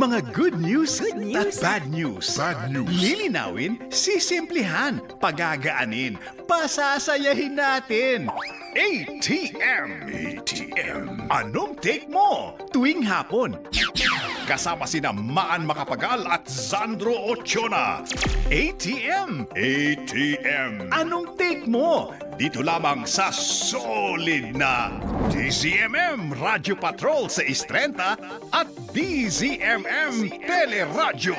Mga good news, at news. bad news. Lilinawin, sisimplihan, pagagaanin, pasasayahin natin. ATM. Anong take mo? Tuwing hapon. Kasama sina Maan Macapagal at Sandro Ochiona. ATM. Anong take mo? Dito lamang sa solid na DZMM Radio Patrol sa Istrenta at DZMM Teleradyo.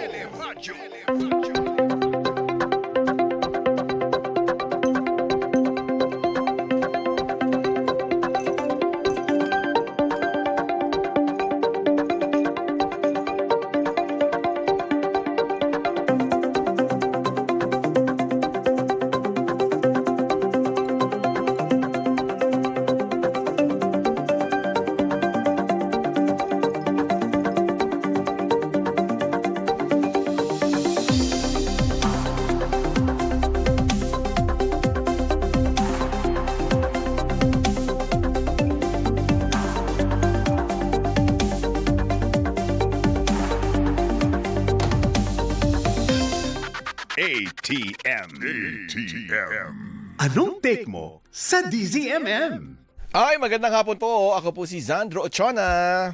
ATM. Anong take mo sa DZMM? Ay, magandang hapon po. Ako po si Sandro Ochiona.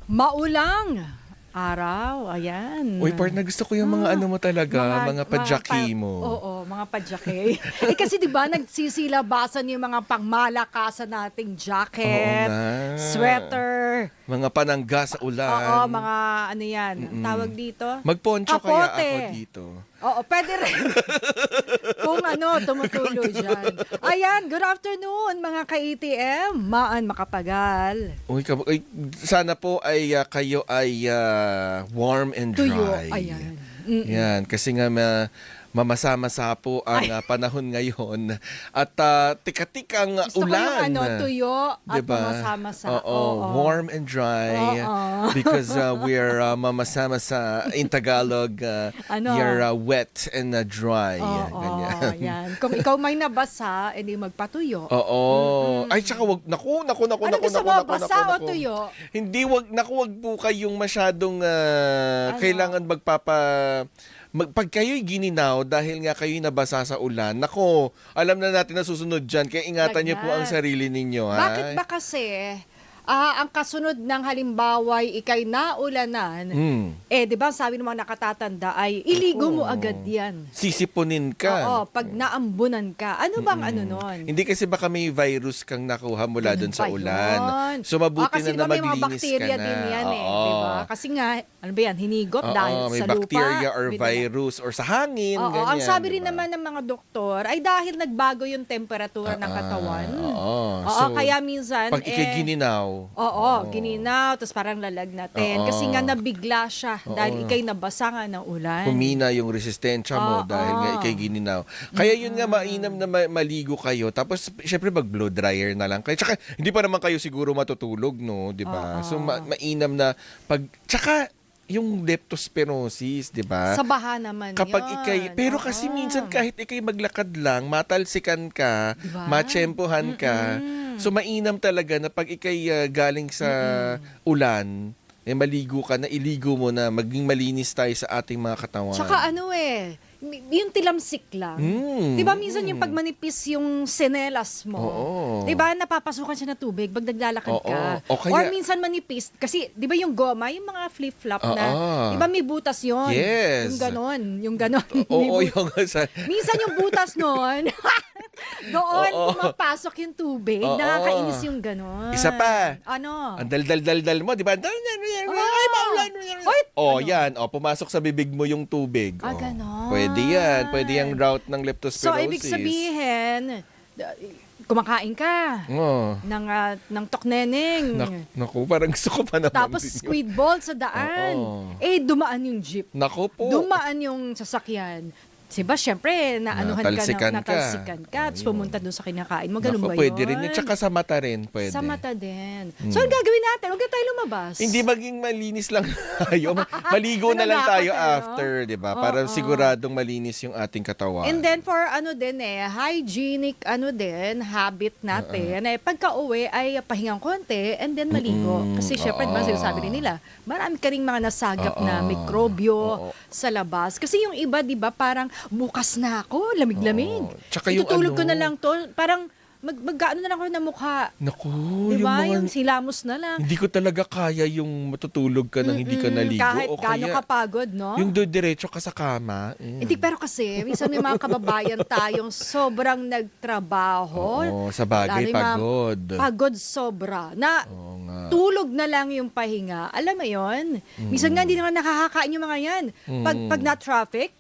Maulang araw, ayan. Uy, partner, gusto ko yung mga ano mo talaga, mga padyaki mo. Oo, mga padyaki. Kasi di ba nagsisilabasan yung mga pangmalakasan nating jacket, Oo nga. sweater. Mga panangga sa ulan. Oo, mga ano yan, tawag dito? Magponcho kaya Kapote. ako dito. Oo, pwede rin. Kung ano, tumutulo dyan. Ayan, good afternoon mga ka-ATM. Maan Macapagal. Uy, sana po ay kayo ay warm and dry. Tuyo, ayan. Yan, kasi nga mamasama-sa po ang panahon ngayon at tikatikang Gusto ulan. ko yung ano, tuyo at Diba? mamasama sa. Oo, warm and dry. Oo. Because we're mamasama sa, in Tagalog, Ano? you're wet and dry. Oo, Ganyan. yan. Kung ikaw may nabasa, edi magpatuyo. Oo. Ay, tsaka wag, naku. Ano gusto mo, basa o tuyo? Hindi, wag po kayong masyadong, kailangan pag kayo'y gininaw dahil nga kayo'y nabasa sa ulan, nako, alam na natin na susunod dyan, kaya ingatan niyo po ang sarili ninyo. Ha? Bakit ba kasi, ang kasunod ng halimbawa'y ikay naulanan, di ba sabi ng mga nakatatanda ay iligo mo agad yan. Sisipunin ka. Oo, pag naambunan ka. Ano bang ano nun? Hindi kasi baka may virus kang nakuha mula doon sa Ba ulan. yun? So mabuti kasi na diba may mga maglinis ka bakterya na. din yan Oo. diba? Kasi nga, ano ba yan, hinigot dahil may sa lupa. bacteria or May virus or sa hangin. Oo, ganyan, ang sabi rin diba? naman ng mga doktor ay dahil nagbago yung temperatura ng katawan. Oo. Oo, So, kaya minsan pag ikiginaw. Oo, gininaw, tapos parang lalagnatin. Oo. Kasi nga nabigla siya dahil ikay nabasa nga ng ulan. Humina yung resistensya mo Oo. dahil nga ikay gininaw. Kaya yun nga, mainam na maligo kayo. Tapos, syempre, mag-blow dryer na lang kayo. Tsaka, hindi pa naman kayo siguro matutulog, no? Di ba? So, mainam na tsaka, yung leptospirosis, di ba? Sa baha naman Kapag yun. ikay, pero Oo. kasi minsan kahit ikay maglakad lang, matalsikan ka, Diba? matsempohan ka. So mainam talaga na pag ikay galing sa ulan, maligo ka na, iligo mo na, maging malinis tayo sa ating mga katawan. Tsaka ano yung tilamsik lang. Di ba minsan yung pag manipis yung senelas mo, Oo. di ba napapasukan siya na tubig pag naglalakad Oo. ka. O kaya- Or minsan manipis, kasi di ba yung goma, yung mga flip-flop na, di ba may butas yon? Yes. Yung ganon. Oo, May yung minsan yung butas nun, doon Oo. pumapasok yung tubig. Oo. Nakakainis yung ganon. Isa pa. Ano? ang dal-dal-dal mo, di ba? Ay, maulan. Oy, Oh, yan. Oh, pumasok sa bibig mo yung tubig. Ah, Oh. ganon. Pwede yan. Pwede yung route ng leptospirosis. So, ibig sabihin, kumakain ka Oh. ng tokneneng. Naku, parang gusto ko pa naman. Tapos din yun. squid ball sa daan. Oo. Dumaan yung jeep. Naku po. Dumaan yung sasakyan. Diba, syempre, Natalsikan ka. natalsikan ka, tapos pumunta doon sa kinakain mo. Ganun Naku, ba yun? pwede rin yun. Tsaka sa mata rin, pwede. Sa mata din. So, ang gagawin natin? Huwag na tayo lumabas. Hindi maging malinis lang tayo. Maligo na lang tayo after, di ba? Para siguradong malinis yung ating katawan. And then for hygienic habit natin, pagka-uwi ay pahingang konti and then maligo. Kasi syempre, diba, sinasabi rin nila, marami ka ring mga nasagap na mikrobyo sa labas. Kasi yung iba, diba, parang bukas na ako, lamig-lamig. Tsaka yung itutulog ko na lang to, parang mag-ano na lang ako ng mukha. Naku, diba? Yung silamos na lang. Hindi ko talaga kaya yung matutulog ka nang hindi ka naligo. Kahit o gaano kaya, kapagod, no? yung diretso ka sa kama. Hindi, pero kasi, minsan may mga kababayan tayong sobrang nagtrabaho. Oo, sa bagay, Lalo yung mga pagod. Pagod sobra. Na Oo nga. tulog na lang yung pahinga. Alam mo yon? Minsan nga hindi naman nakakakain yung mga yan. Pag na-traffic,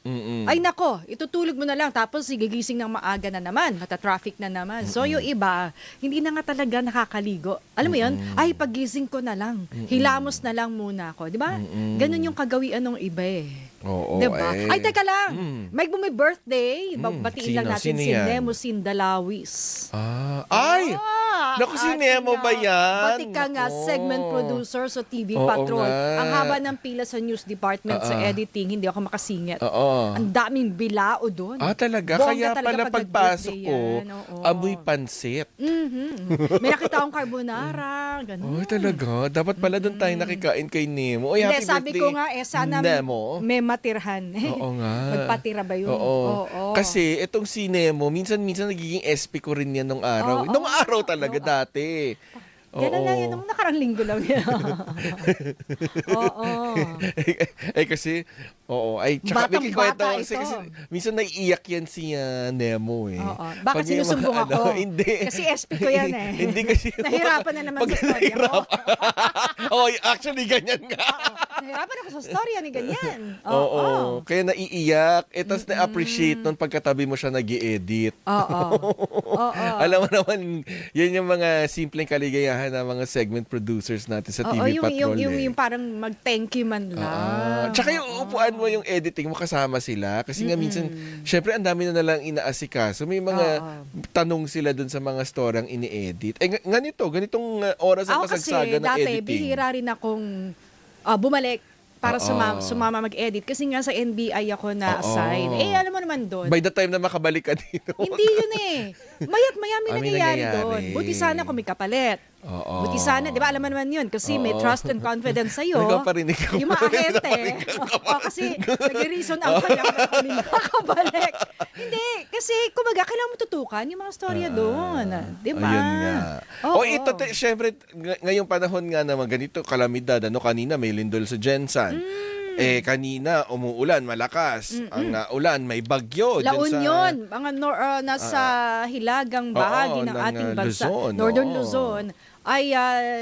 ay nako, itutulog mo na lang. Tapos gigising ng maaga na naman. Mata-traffic na naman. So yung iba, hindi na nga talaga nakakaligo. Alam mo yon? Ay, paggising ko na lang. Hilamos na lang muna ako. Di ba? Ganun yung kagawian ng iba eh. Oo, Diba? Ay, teka lang. May birthday. Batiin lang natin Sino si yan? Nemo Sindalawis. Ay! Naku, si ating, Nemo ba yan? Pati ka nga, Naku. segment producer sa TV Oo Patrol. nga. Ang haba ng pila sa news department sa editing, hindi ako makasingit. Oo. Ang daming bilao doon. Talaga? Bongga Kaya talaga pala pag pagpasok nag-birthday ko, yan. Oo. amoy pansit. May nakita akong carbonara. Ganun. Ay, talaga? Dapat pala doon tayo nakikain kay Nemo. Oy, Hindi, happy sabi birthday, ko nga, sana Nemo. may matirhan. Oo nga. Magpatira ba yun? Oo. Oo. Kasi itong si Nemo, minsan nagiging SP ko rin yan nung araw. Oo, Nung araw talaga dati. Ganun lang yan. Nung nakarang linggo lang yan. Oo. Kasi, ay, tsaka Batang may kikwento bata kasi, ito. kasi minsan naiiyak yan si Nemo eh. Oo. Baka Pag may mga sinusumbong ako. Hindi. Kasi SP ko yan eh. Hindi kasi. Nahirapan na naman Pag sa storya mo. actually, ganyan nga. Nahirapan ako sa storya ni ganyan. Oo. Kaya naiiyak. Tapos na-appreciate nun pagkatabi mo siya nag-i-edit. Oo. Alam mo naman, yan yung mga simpleng kaligayahan ng mga segment producers natin sa TV Patrol. Yung parang mag-thank you man lang. Tsaka yung upuan mo, yung editing mo, kasama sila. Kasi nga minsan, syempre ang dami na nalang inaasikaso. May mga tanong sila dun sa mga storyang ini-edit. Ganitong oras ang Ako kasi kasagsaga ng dati, editing. bihira rin akong bumalik para sumama mag-edit. Kasi nga sa NBI ako na-assign. Alam mo naman doon. By the time na makabalik ka dito. Hindi yun eh. Maya't maya may May nangyayari nangyayari. doon. Buti sana kung may kapalit. Oo. Buti sana, di ba alam mo naman yun, kasi may trust and confidence sa'yo. Nagpaparinig ka. Yung mga ahente. Kasi nag-reason ako lang na kami nakakabalik. Hindi, kasi kumbaga, kailangan mo tutukan yung mga storya doon. Di ba? Ayun nga. Oo. Ito, syempre, ngayong panahon nga naman, ganito, kalamidad. Kanina may lindol sa Jensan. Kanina, umuulan, malakas. Ang ulan, may bagyo. La dyan Union, mga nasa hilagang bahagi ng ng, ating bansa, Luzon, Northern oo. Luzon, ay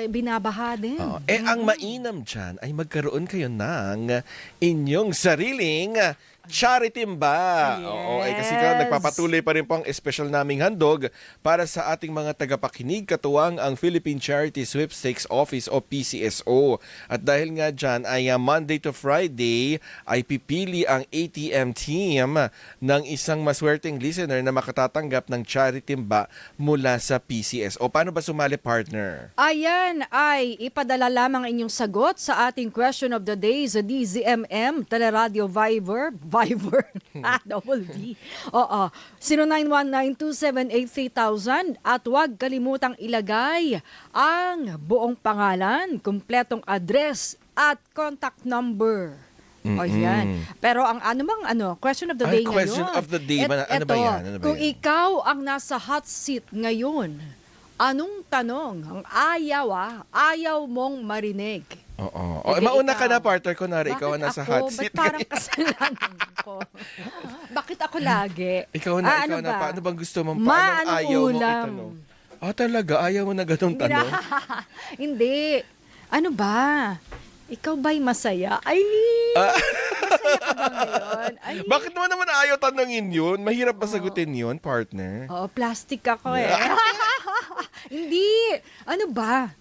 binabaha din. Ang mainam dyan ay magkaroon kayo ng inyong sariling charity ba? Yes. Kasi nagpapatuloy pa rin po ang special naming handog para sa ating mga tagapakinig, katuwang ang Philippine Charity Sweepstakes Office o PCSO. At dahil nga dyan ay Monday to Friday ay pipili ang ATM team ng isang maswerteng listener na makatatanggap ng charity ba mula sa PCSO. Paano ba sumali, partner? Ayan ay ipadala lamang inyong sagot sa ating question of the day sa DZMM, Teleradio Viber, double V. Oo. 0919-278-3000 at huwag kalimutang ilagay ang buong pangalan, kumpletong address at contact number. O yan. Pero ang question of the day ngayon. Question of the day. Ano ba yan? Kung ikaw ang nasa hot seat ngayon, anong tanong ang ayaw mong marinig? Oo. Sige, Mauna ikaw. ka na, partner. Kunwari, ikaw ang nasa hot Ba't seat. parang kasalanan ko? Bakit ako lagi? Ikaw na. Paano bang gusto mong paano Anong ayaw ulam? mong itanong? Talaga? Ayaw mo na ganong tanong? Hindi. Ano ba? Ikaw ba'y masaya? Ay! Masaya ka ba ngayon? Ay, Bakit mo naman ayaw tanongin yun? Mahirap ba sagutin yun, partner? plastic ako eh. Hindi. Ano ba?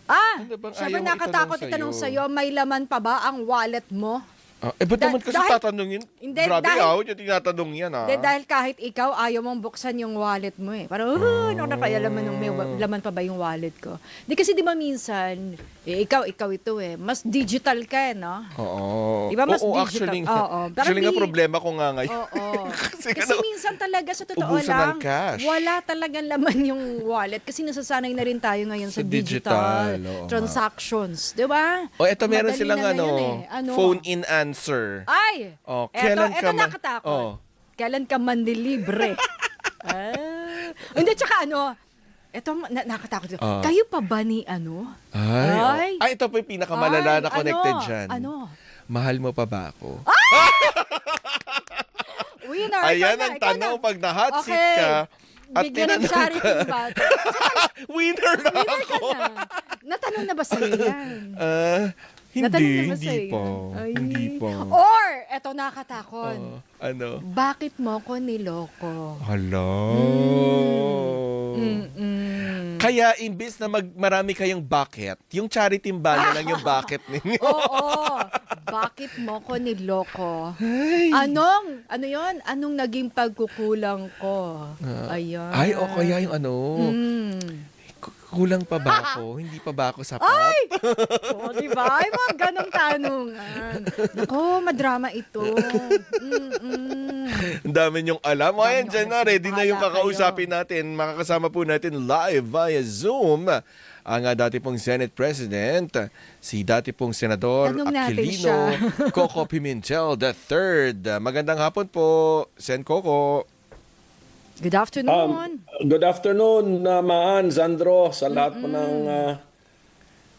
Ano bang Siyempre ayaw mo nakatakot itanong itanong sa'yo, may laman pa ba ang wallet mo? Ba't naman kasi tatanungin? Hindi, Grabe, dahil- ako yung tinatanong yan, Dahil kahit ikaw, ayaw mong buksan yung wallet mo eh. Parang, ano na kaya may laman pa ba yung wallet ko? Di kasi di ba minsan, ikaw ito eh. Mas digital ka eh, no? Oo. Di ba mas Oo, digital? actually, Oo. actually nga problema ko nga ngayon. Oo. Kasi Kasi minsan talaga sa totoo ubusan lang, ng cash. wala talagang laman yung wallet. Kasi nasasanay na rin tayo ngayon sa Sa digital, oo nga. transactions. Di ba? Eto meron Madali silang na ngayon eh. phone-in answer. Ay! Kailan eto ka nakatakot. Kailan ka manlilibre? Hindi, tsaka eto nakatakot. Kayo pa ba ni Ay. Ito po yung pinakamalala na connected dyan. Mahal mo pa ba ako? Winner, Ayan ang tanong pag na-hot seat ka at bigyan ng tinanong charity ka. ba? Winner na Winner ka ako. na. Natanong na ba sa'yo yan? Hindi, Natanong na ba hindi sa'yo pa. yan? Ay. Hindi pa. Or, eto nakatakon. Ano? Bakit mo ko niloko? Hala. Kaya imbis na marami kayong bucket, yung charity mbala lang yung bucket ninyo. Oo. Bakit mo ko niloko? Ano yon? Anong naging pagkukulang ko? Ayun. Ay, o kaya yung kulang pa ba ako? Hindi pa ba ako sapat? Ay! Diba? Ay, mga ganong tanungan. Nako, madrama ito. Ang dami niyong alam. O, ayan, dyan na. Ready na yung Bahala kakausapin natin. Makakasama po natin live via Zoom ang dati pong Senate President, si dati pong Senador Tanong natin Aquilino Coco Pimentel III. Magandang hapon po, Sen Coco. Good afternoon. Good afternoon, Maan, Sandro, sa lahat po ng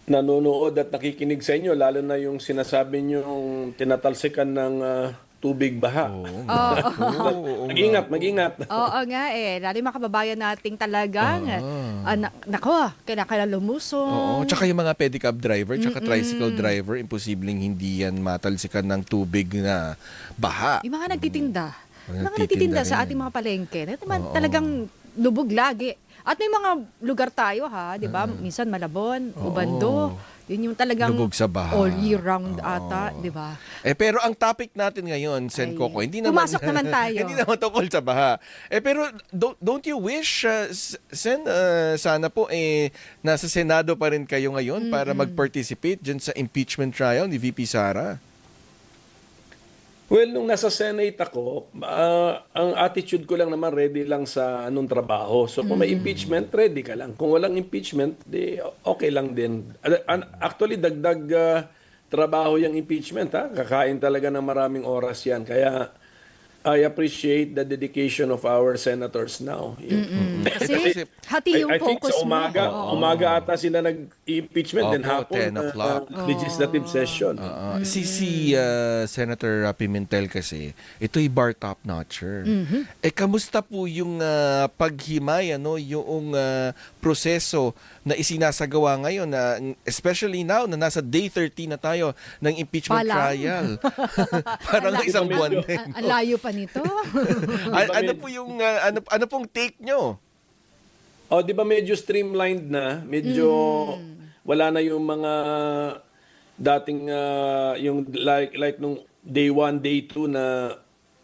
nanonood at nakikinig sa inyo, lalo na yung sinasabi niyong tinatalsikan ng tubig baha. Mag-ingat. Oo nga eh. Lalo yung mga kababayan nating talagang, kailangan lumusong. Oo, tsaka yung mga pedicab driver, tsaka tricycle driver, imposibleng hindi yan matalsikan ng tubig na baha. Yung mga nagtitinda. Mga Nagtitinda nagtitinda sa rin. ating mga palengke. Talagang lubog lagi. At may mga lugar tayo di ba? Minsan Malabon, Ubando. Yun yung talagang Lubog sa baha. all year round ata, di ba? Pero ang topic natin ngayon, Sen Coco, hindi naman pumasok naman tayo. hindi naman tungkol sa baha. Pero don't you wish, Sen, sana po nasa Senado pa rin kayo ngayon para mag-participate dyan sa impeachment trial ni VP Sara? Well, nung nasa Senate ako, ang attitude ko lang naman ready lang sa anong trabaho. So kung may impeachment, ready ka lang. Kung walang impeachment, di okay lang din. Actually, dagdag trabaho yung impeachment. Kakain talaga ng maraming oras yan. Kaya I appreciate the dedication of our senators now. Kasi hati yung I think focus sa umaga ata sila nag-impeachment, then hapon 10 o'clock. Legislative session. Si Senator Pimentel kasi, ito'y bar top-notcher. Kamusta po yung paghimay, yung proseso na isinasagawa ngayon, especially now na nasa day 13 na tayo ng impeachment trial. Parang isang buwan din. Ang layo pa nito. Ano po yung ano pong take nyo? Di ba medyo streamlined na? Medyo wala na yung mga dating yung like nung day 1, day 2 na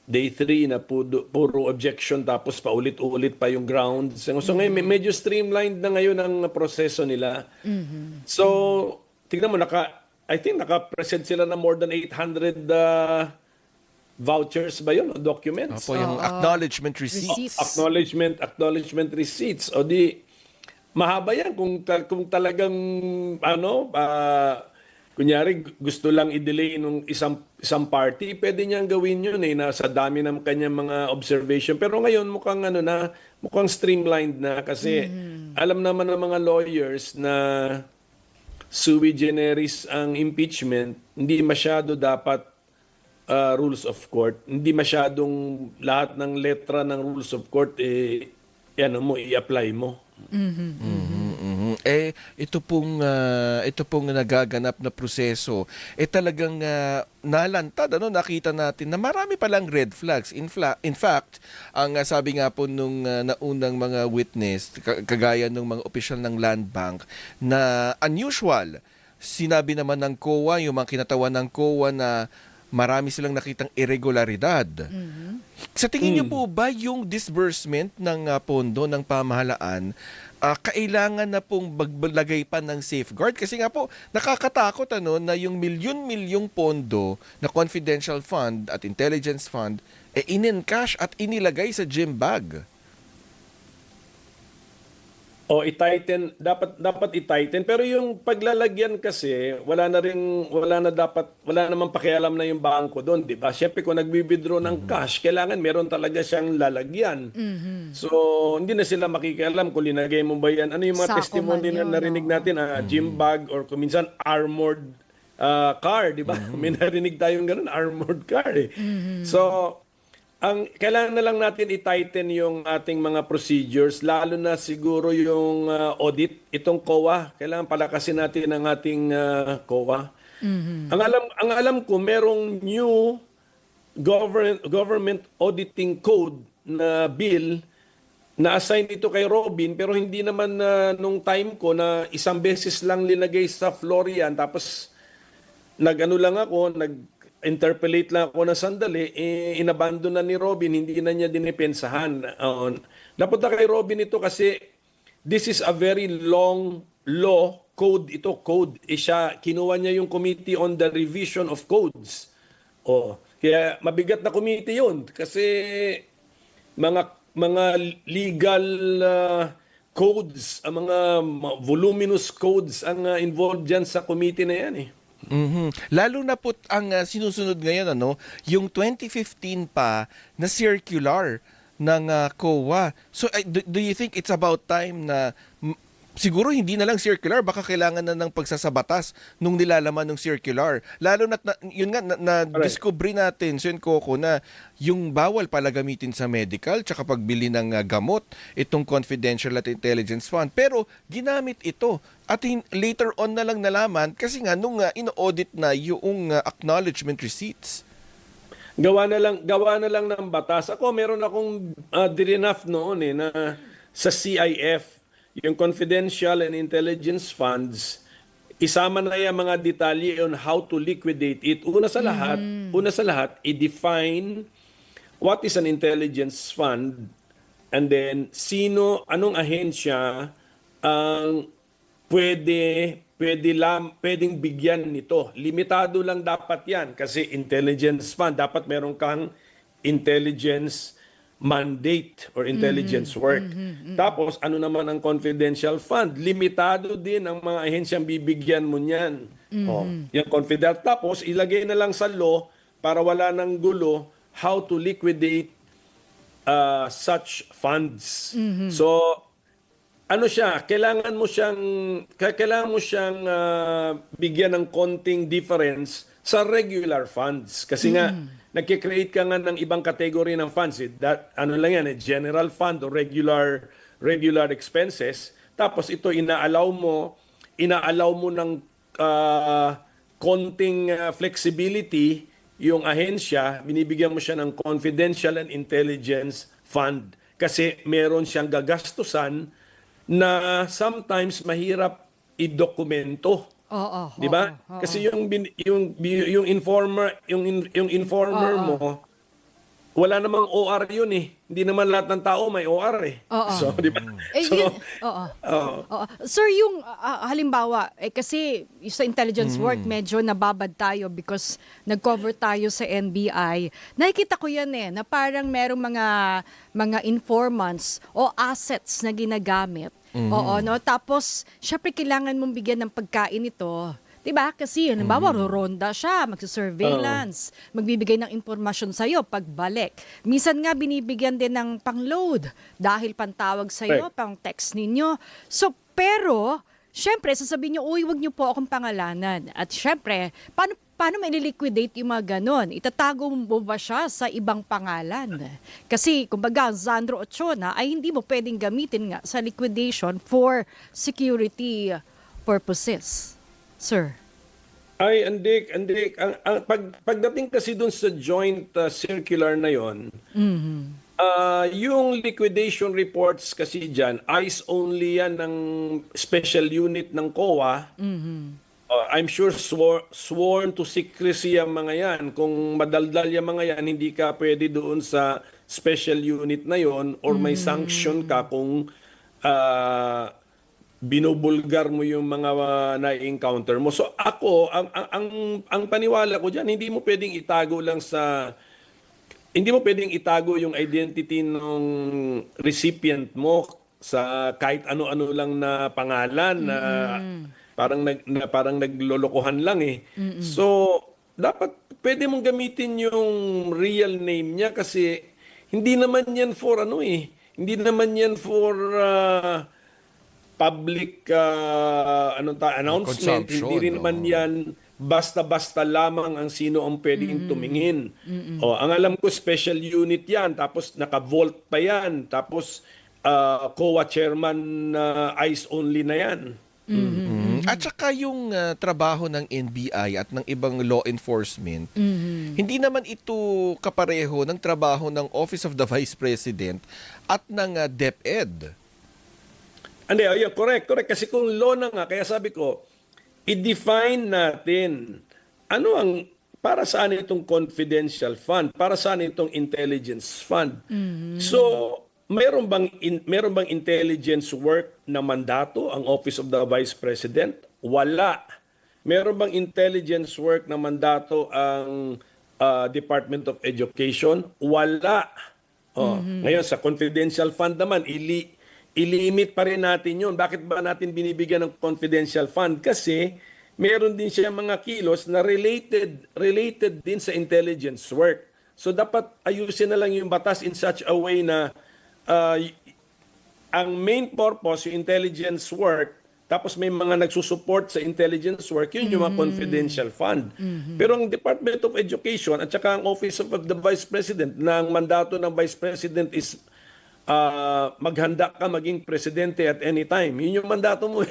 day 3 na puro objection tapos paulit-ulit pa yung grounds. So ngayon medyo streamlined na ngayon ang proseso nila. So tingnan mo I think naka-present sila na more than 800 vouchers ba yun o documents? Opo, yung acknowledgement receipts. Acknowledgement receipts. O di, mahaba yan kung talagang, kunyari gusto lang i-delay nung isang party, pwede niyang gawin yun sa dami ng kanyang mga observation. Pero ngayon mukhang streamlined na kasi alam naman ng mga lawyers na sui generis ang impeachment, hindi masyado dapat rules of court. Hindi masyadong lahat ng letra ng rules of court i-apply mo. Ito pong nagaganap na proseso talagang nalantad, nakita natin na marami palang red flags. In fact, ang sabi nga po nung naunang mga witness, kagaya ng mga opisyal ng Land Bank, na unusual. Sinabi naman ng COA, yung mga kinatawan ng COA na marami silang nakitang irregularidad. Sa tingin niyo po ba yung disbursement ng pondo ng pamahalaan kailangan na pong maglagay pa ng safeguard? Kasi nga po, nakakatakot na yung milyon-milyong pondo na confidential fund at intelligence fund in-encash at inilagay sa gym bag. O dapat i-tighten, pero yung paglalagyan kasi wala namang pakialam na yung bangko doon, 'di ba? Syempre kung nagwi-withdraw ng cash, kailangan meron talaga siyang lalagyan. So hindi na sila makikialam kung linagay mo ba yan. Ano yung mga Sako testimony man yun, na narinig natin, gym bag or kung minsan armored car, 'di ba? May narinig tayong ganun, armored car eh. So ang kailangan na lang natin i-tighten yung ating mga procedures, lalo na siguro yung audit, itong COA. Kailangan palakasin natin ang ating COA. Ang alam ko, merong new government auditing code na bill na assign ito kay Robin, pero hindi naman nung time ko na isang beses lang linagay sa floor yan, tapos nag-interpolate lang ako na sandali, inabandon na ni Robin, hindi na niya dinipensahan. Napunta kay Robin ito kasi this is a very long law code. Ito, code. Kinuha niya yung Committee on the Revision of Codes. Kaya mabigat na committee yun kasi mga legal codes, mga voluminous codes ang involved dyan sa committee na yan eh. Lalo na po ang sinusunod ngayon yung 2015 pa na circular ng COA. So do you think it's about time na siguro hindi na lang circular, baka kailangan na ng pagsasabatas nung nilalaman ng circular. Lalo na yun nga na-discover natin Sen Coco na yung bawal pala gamitin sa medical tsaka pagbili ng gamot itong confidential at intelligence fund. Pero ginamit ito at later on na lang nalaman kasi nga nung ino-audit na yung acknowledgement receipts. Gawa na lang ng batas. Ako meron akong DIRINAF noon na sa CIF yung confidential and intelligence funds, isama na yung mga detalye on how to liquidate it. Una sa lahat, i-define what is an intelligence fund and then anong ahensya ang pwedeng bigyan nito. Limitado lang dapat yan kasi intelligence fund, dapat meron kang intelligence mandate or intelligence work. Tapos, ano naman ang confidential fund? Limitado din ang mga ahensyang bibigyan mo niyan. Yung confidential. Tapos, ilagay na lang sa law para wala ng gulo how to liquidate such funds. So, kailangan mo siyang bigyan ng konting difference sa regular funds. Kasi nga, nagkikreate ka nga ng ibang category ng funds. General fund o regular expenses. Tapos ito inaalaw mo ng konting flexibility yung ahensya, binibigyan mo siya ng confidential and intelligence fund. Kasi meron siyang gagastusan na sometimes mahirap i-dokumento. Di ba? Kasi yung informer mo, wala namang OR yun eh. Hindi naman lahat ng tao may OR eh. So, di ba? Sir, yung halimbawa, kasi sa intelligence work, medyo nababad tayo because nag-cover tayo sa NBI. Nakikita ko yan na parang merong mga informants o assets na ginagamit. Tapos, syempre kailangan mong bigyan ng pagkain ito. Diba? Kasi, halimbawa, roronda siya, magsa-surveillance, magbibigay ng impormasyon sa'yo pagbalik. Minsan nga, binibigyan din ng pang-load dahil pantawag sa'yo, pang-text ninyo. So, pero, syempre, sasabihin nyo, uy, wag nyo po akong pangalanan. At syempre, paano mai-liquidate yung mga ganon? Itatago mo ba siya sa ibang pangalan? Kasi, kumbaga, Zandro Ochona ay hindi mo pwedeng gamitin nga sa liquidation for security purposes. Sir? Ay, Andik. Pagdating kasi dun sa joint circular na yon, yung liquidation reports kasi dyan, eyes only yan ng special unit ng COA. I'm sure sworn to secrecy ang mga yan. Kung madaldal yung mga yan, hindi ka pwede doon sa special unit na yon or may sanction ka kung binubulgar mo yung mga na-encounter mo. So ako, ang paniwala ko diyan, hindi mo pwedeng itago yung identity ng recipient mo sa kahit ano-ano lang na pangalan na parang naglolokohan lang eh. So dapat pwede mong gamitin yung real name niya kasi hindi naman yan for hindi naman yan for public announcement. Hindi rin naman yan basta-basta lamang ang sino ang pwedeng tumingin. Ang alam ko, special unit yan. Tapos naka-vault pa yan. Tapos COA chairman eyes only na yan. At saka yung trabaho ng NBI at ng ibang law enforcement, hindi naman ito kapareho ng trabaho ng Office of the Vice President at ng DepEd. Hindi, correct. Kasi kung law na nga, kaya sabi ko, i-define natin para saan itong confidential fund, para saan itong intelligence fund. So, meron bang intelligence work na mandato ang Office of the Vice President? Wala. Meron bang intelligence work na mandato ang Department of Education? Wala. Ngayon, sa confidential fund naman, ilimit pa rin natin yun. Bakit ba natin binibigyan ng confidential fund? Kasi meron din siya mga kilos na related din sa intelligence work. So dapat ayusin na lang yung batas in such a way na ang main purpose, yung intelligence work, tapos may mga nagsusupport sa intelligence work, yun yung mga confidential fund. Pero ang Department of Education at saka ang Office of the Vice President, na ang mandato ng Vice President is maghanda ka maging presidente at any time. Yun yung mandato mo.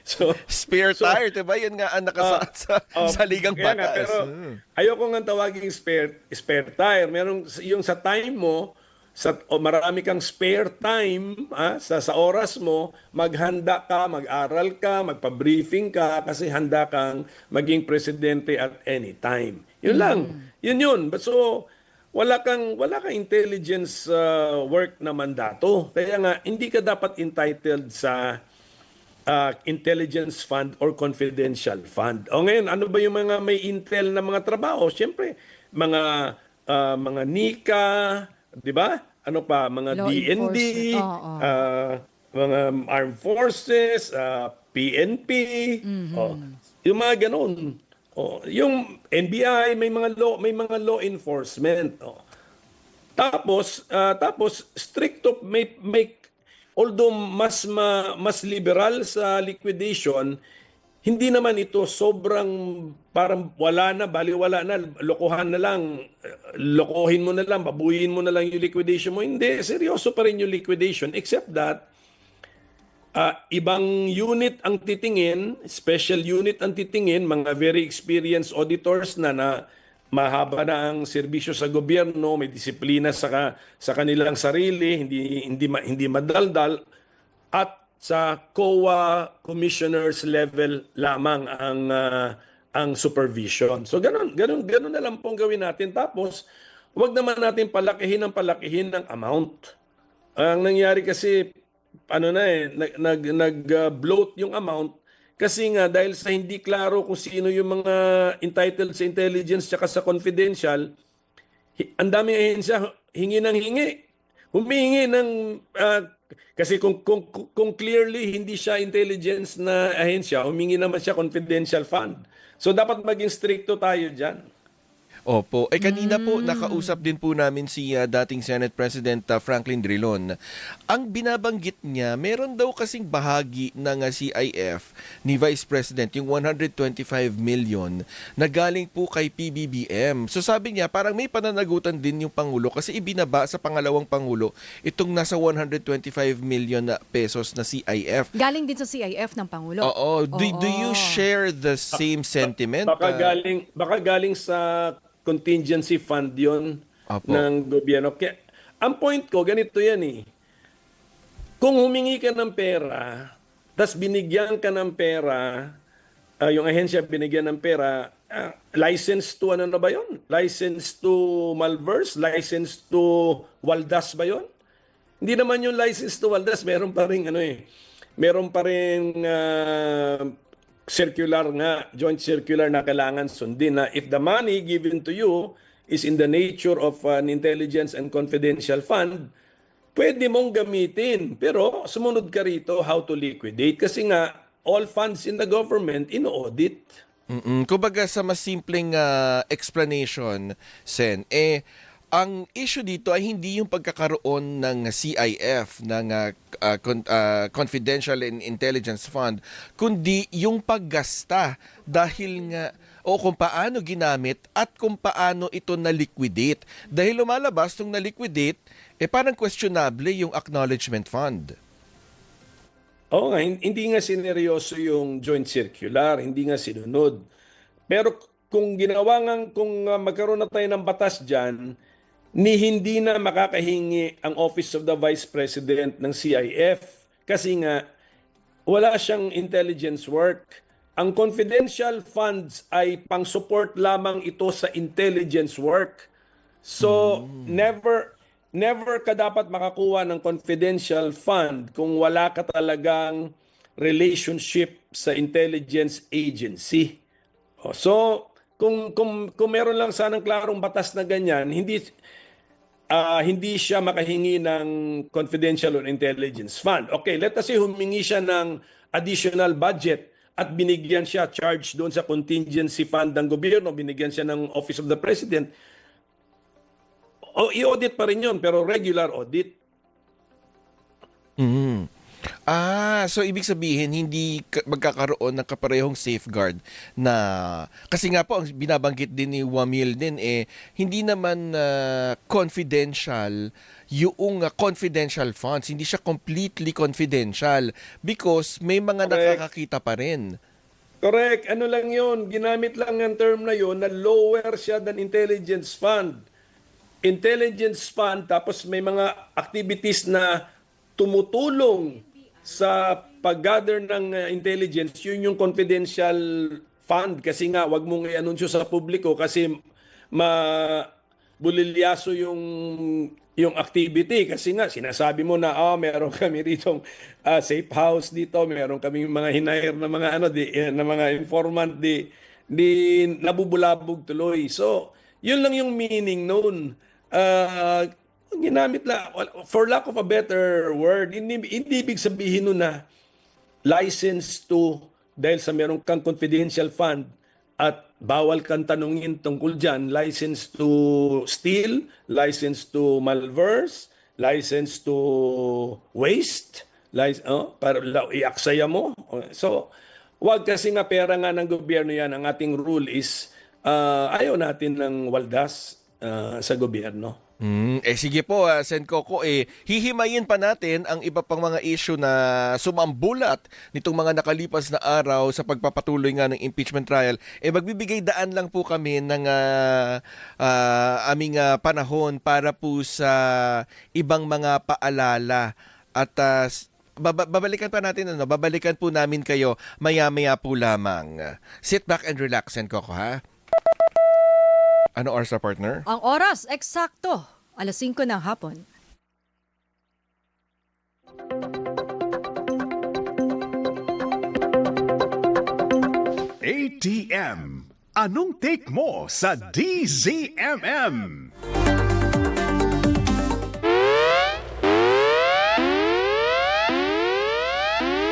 So, spare tire, diba? Yun nga ang nakasaad sa ligang batas. Pero ayoko nga tawaging spare tire. Merong yung sa time mo, marami kang spare time sa oras mo, maghanda ka, mag-aral ka, magpa-briefing ka kasi handa kang maging presidente at any time. Yun lang. Yun. So, wala kang intelligence work na mandato. Kaya nga, hindi ka dapat entitled sa intelligence fund or confidential fund. O ngayon, ano ba yung mga may intel na mga trabaho? Siyempre, mga NICA, di ba? Ano pa? Mga Law DND, mga armed forces, PNP, yung mga ganun. Yung NBI may mga law enforcement. Tapos stricto although mas liberal sa liquidation, hindi naman ito sobrang parang baliwala na, lokohan na lang, lokohin mo na lang, babuyin mo na lang yung liquidation mo. Hindi, seryoso pa rin yung liquidation except that ibang unit ang titingin, special unit ang titingin, mga very experienced auditors na mahaba na ang serbisyo sa gobyerno, may disiplina sa kanilang sarili, hindi madaldal, at sa COA commissioners level lamang ang supervision. So ganun na lang pong gawin natin. Tapos wag naman natin palakihin ng amount. Ang nangyari kasi nag-bloat yung amount kasi nga dahil sa hindi klaro kung sino yung mga entitled sa intelligence tsaka sa confidential, ang daming ahensya humihingi ng kasi kung clearly hindi siya intelligence na ahensya, humingi naman siya confidential fund. So dapat maging stricto tayo diyan. Opo. Kanina po, nakausap din po namin si dating Senate President Franklin Drilon. Ang binabanggit niya, meron daw kasing bahagi ng CIF ni Vice President, yung 125 million, na galing po kay PBBM. So sabi niya, parang may pananagutan din yung Pangulo kasi ibinaba sa pangalawang Pangulo itong nasa 125 million na pesos na CIF. Galing din sa CIF ng Pangulo. Oo. Do you share the same sentiment? Baka galing sa contingency fund yon ng gobyerno. Kaya, ang point ko, ganito yan eh. Kung humingi ka ng pera, tas binigyan ka ng pera, yung ahensya binigyan ng pera, license to ano na ba yun? License to malverse? License to waldas ba yun? Hindi naman yung license to waldas, meron pa rin meron pa rin circular nga, joint circular na kailangan sundin na if the money given to you is in the nature of an intelligence and confidential fund, pwede mong gamitin. Pero sumunod ka rito how to liquidate kasi nga all funds in the government ino-audit. Kumbaga sa mas simpleng explanation, Sen, ang issue dito ay hindi yung pagkakaroon ng CIF, ng Confidential and Intelligence Fund, kundi yung paggasta dahil nga o kung paano ginamit at kung paano ito na-liquidate. Dahil lumalabas nung na-liquidate, parang questionable yung acknowledgement fund. Oo nga, hindi nga sineryoso yung joint circular, hindi nga sinunod. Pero kung magkaroon na tayo ng batas dyan, hindi na makakahingi ang Office of the Vice President ng CIF kasi nga wala siyang intelligence work. Ang confidential funds ay pang-support lamang ito sa intelligence work. So, never ka dapat makakuha ng confidential fund kung wala ka talagang relationship sa intelligence agency. So, kung meron lang sanang klarong batas na ganyan, hindi siya makahingi ng confidential or intelligence fund. Okay, let us say humingi siya ng additional budget at binigyan siya charge doon sa contingency fund ng gobyerno, binigyan siya ng Office of the President. O i-audit pa rin yun, pero regular audit. So ibig sabihin hindi magkakaroon ng kaparehong safeguard na kasi nga po ang binabanggit din ni Wamil din hindi naman confidential yung confidential funds, hindi siya completely confidential because may mga nakakakita pa rin. Correct. Ano lang yun, ginamit lang ang term na yun na lower siya than intelligence fund. Intelligence fund tapos may mga activities na tumutulong sa pag-gather ng intelligence, yun yung confidential fund. Kasi nga, wag mong i-anunsyo sa publiko kasi bulilyaso yung activity. Kasi nga, sinasabi mo na, meron kami rito safe house dito, meron kami mga hinahir na mga, na mga informant, di nabubulabog tuloy. So, yun lang yung meaning noon. Ginamit lang, for lack of a better word, hindi ibig sabihin nun na license to, dahil sa meron kang confidential fund at bawal kang tanungin tungkol dyan, license to steal, license to malverse, license to waste, para iaksaya mo. So, wag kasi nga pera nga ng gobyerno yan. Ang ating rule is, ayaw natin ng waldas sa gobyerno. Sige po, Sen Coco, hihimayin pa natin ang iba pang mga issue na sumambulat nitong mga nakalipas na araw sa pagpapatuloy nga ng impeachment trial. Magbibigay daan lang po kami ng aming panahon para po sa ibang mga paalala at babalikan pa natin, babalikan po namin kayo maya-maya po lamang. Sit back and relax, Sen Coco, ha? Ano oras na, partner? Ang oras, eksakto, 5:00 ng hapon. ATM. Anong take mo sa DZMM?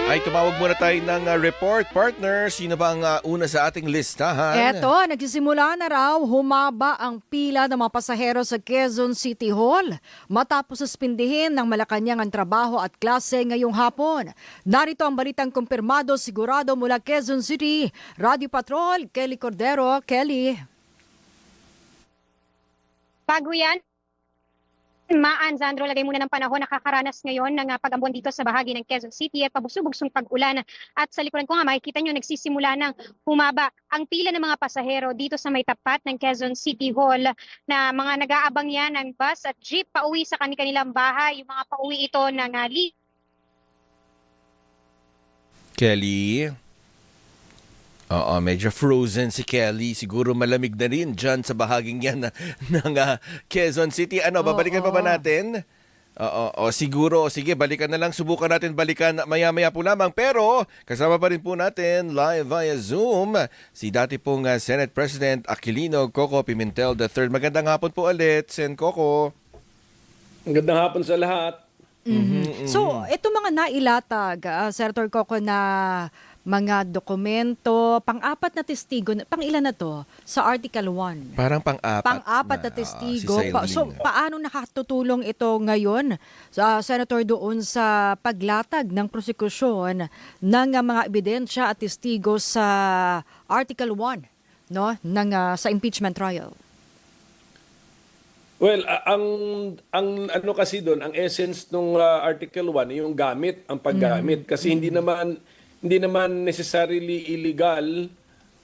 Ay, tumawag muna tayo ng report, partner. Sino ba ang una sa ating listahan? Eto, nagsisimula na raw humaba ang pila ng mga pasahero sa Quezon City Hall matapos suspindihin ng Malacanang ang trabaho at klase ngayong hapon. Narito ang balitang kumpirmado sigurado mula Quezon City. Radio Patrol, Kelly Cordero. Kelly. Bago yan, Sandro, lagay muna ng panahon, nakakaranas ngayon ng pag-ambon dito sa bahagi ng Quezon City at pabuso-bugsong pag-ulan. At sa likuran ko nga, makikita nyo, nagsisimula ng humaba ang pila ng mga pasahero dito sa may tapat ng Quezon City Hall na mga nag-aabang yan ng bus at jeep pauwi sa kanilang bahay. Yung mga pauwi ito ng Kelly? Oo, medyo frozen si Kelly. Siguro malamig na rin dyan sa bahaging yan ng Quezon City. Ano, babalikan pa ba natin? Oo, siguro. Sige, balikan na lang. Subukan natin balikan maya-maya po lamang. Pero kasama pa rin po natin live via Zoom si dati pong Senate President Aquilino Coco Pimentel III. Magandang hapon po ulit, Sen Coco. Magandang hapon sa lahat. So, ito mga nailatag, Senator Coco, na mga dokumento, pang-apat na testigo, pang-ilan na to sa Article 1? Parang pang-apat. Pang-apat na testigo. Si So, paano nakatutulong ito ngayon, Senator, doon sa paglatag ng prosekusyon ng mga ebidensya at testigo sa Article 1, no, ng, sa impeachment trial? Well, ang ano kasi doon, ang essence ng Article 1, yung gamit, ang paggamit. Kasi hindi naman necessarily illegal